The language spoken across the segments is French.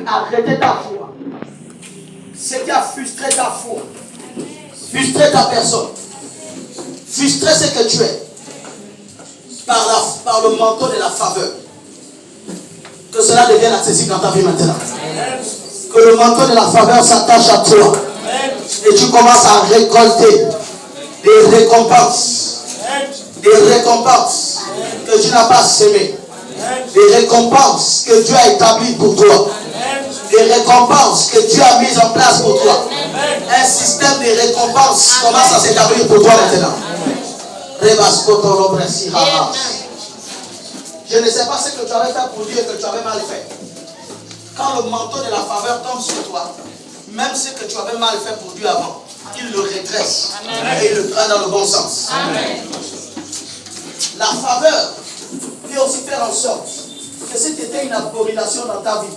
arrêter ta foi. Ce qui a frustré ta foi, frustré ta personne, frustré ce que tu es, par le manteau de la faveur. Que cela devienne accessible dans ta vie maintenant. Que le manteau de la faveur s'attache à toi. Et tu commences à récolter des récompenses. Des récompenses que tu n'as pas semées. Des récompenses que Dieu a établies pour toi. Des récompenses que Dieu a mises en place pour toi. Un système de récompenses commence à s'établir pour toi maintenant. Je ne sais pas ce que tu avais fait pour Dieu et que tu avais mal fait. Quand le manteau de la faveur tombe sur toi, même ce que tu avais mal fait pour Dieu avant, il le redresse. Amen. Et il le prend dans le bon sens. Amen. La faveur peut aussi faire en sorte que si tu étais une abomination dans ta vie,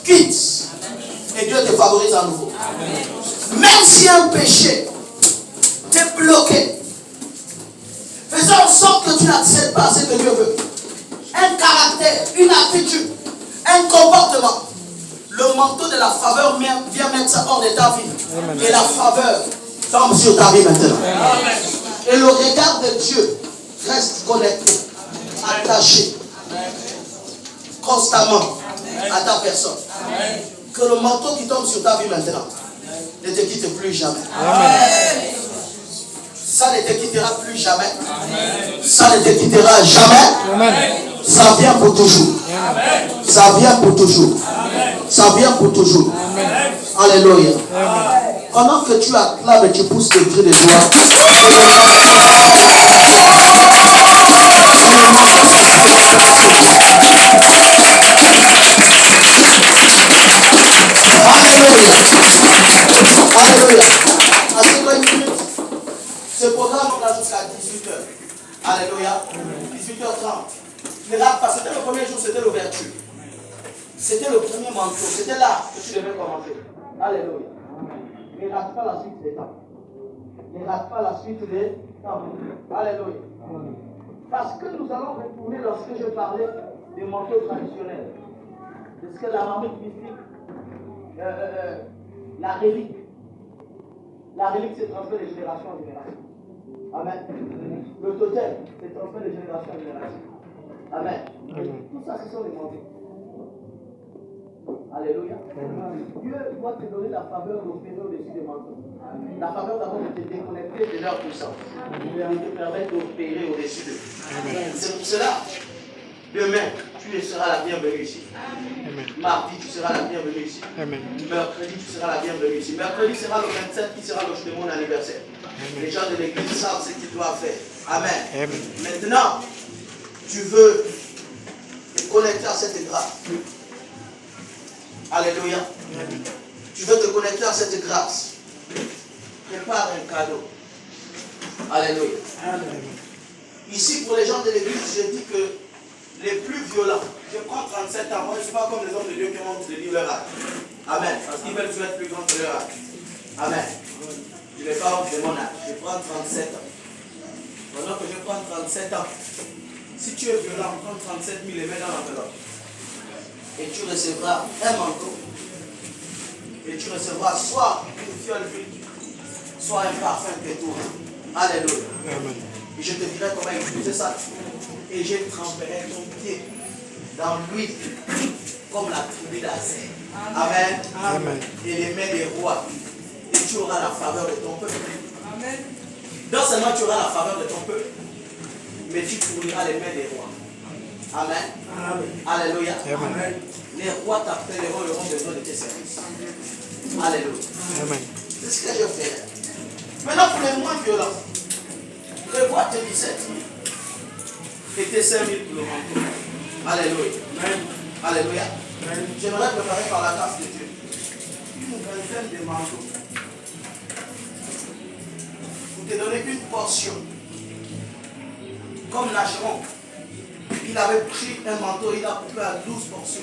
quitte et Dieu te favorise à nouveau. Amen. Même si un péché t'est bloqué, faisant en sorte que tu n'accèdes pas à ce que Dieu veut. Un caractère, une attitude, un comportement. Le manteau de la faveur vient mettre ça hors de ta vie. Amen. Et la faveur tombe sur ta vie maintenant. Amen. Et le regard de Dieu reste connecté, attaché, constamment à ta personne. Amen. Que le manteau qui tombe sur ta vie maintenant ne te quitte plus jamais. Amen. Ça ne te quittera plus jamais. Amen. Ça ne te quittera jamais. Amen. Ça vient pour toujours. Amen. Ça vient pour toujours. Amen. Ça vient pour toujours. Amen. Alléluia. Amen. Pendant que tu acclames et tu pousses tes cris de joie, Alléluia. Alléluia. Ce programme on a jusqu'à 18h. Alléluia. 18h30. Parce que c'était le premier jour, c'était l'ouverture. C'était le premier manteau. C'était là que tu devais commencer. Alléluia. Ne rate pas la suite des temps. Ne rate pas la suite des temps. Alléluia. Parce que nous allons retourner lorsque je parlais des manteaux traditionnels. De ce que la marmite mystique, la relique. La relique se transmet de génération en génération. Amen. Le totem se transmet de génération en génération. Amen. Tout ça, ce sont les manteaux. Alléluia. Dieu doit te donner la faveur d'opérer au-dessus des manteaux. La faveur d'abord de te déconnecter de leur puissance. Et te permettre d'opérer au-dessus d'eux. C'est pour cela, demain, tu seras la bienvenue ici. Amen. Mardi, tu seras la bienvenue ici. Amen. Mercredi, tu seras la bienvenue ici. Mercredi sera le 27 qui sera le de mon anniversaire. Amen. Les gens de l'église savent ce qu'ils doivent faire. Amen. Amen. Maintenant, tu veux te connecter à cette grâce. Alléluia. Amen. Tu veux te connecter à cette grâce. Prépare un cadeau. Alléluia. Amen. Ici, pour les gens de l'église, je dis que les plus violents, je prends 37 ans, moi je ne suis pas comme les hommes de Dieu qui ont de dire leur âge. Amen. Parce qu'ils veulent être plus grands que leur âge. Amen. Je n'ai pas honte de mon âge. Je prends 37 ans. Pendant que je prends 37 ans, si tu es violent, prends 37 000 et mets dans l'enveloppe. Et tu recevras un manteau. Et tu recevras soit une fiole d'huile, soit un parfum que tout. Alléluia. Amen. Et je te dirai comment utiliser ça. Et je tremperai ton pied dans l'huile comme la tribu d'Aser. Amen. Amen. Et les mains des rois. Et tu auras la faveur de ton peuple. Amen. Non seulement tu auras la faveur de ton peuple, mais tu fourniras les mains des rois. Amen. Amen. Alléluia. Amen. Les rois t'appelleront et auront besoin de tes services. Alléluia. Amen. C'est ce que je fais. Maintenant pour les moins violents, prévois tes 17 000 et tes 5 000 pour le manteau. Alléluia. Amen. Alléluia. Amen. J'aimerais préparer par la grâce de Dieu une vingtaine de manteaux. Pour te donner une portion. Comme Nacheron, il avait pris un manteau, il a coupé à 12 portions.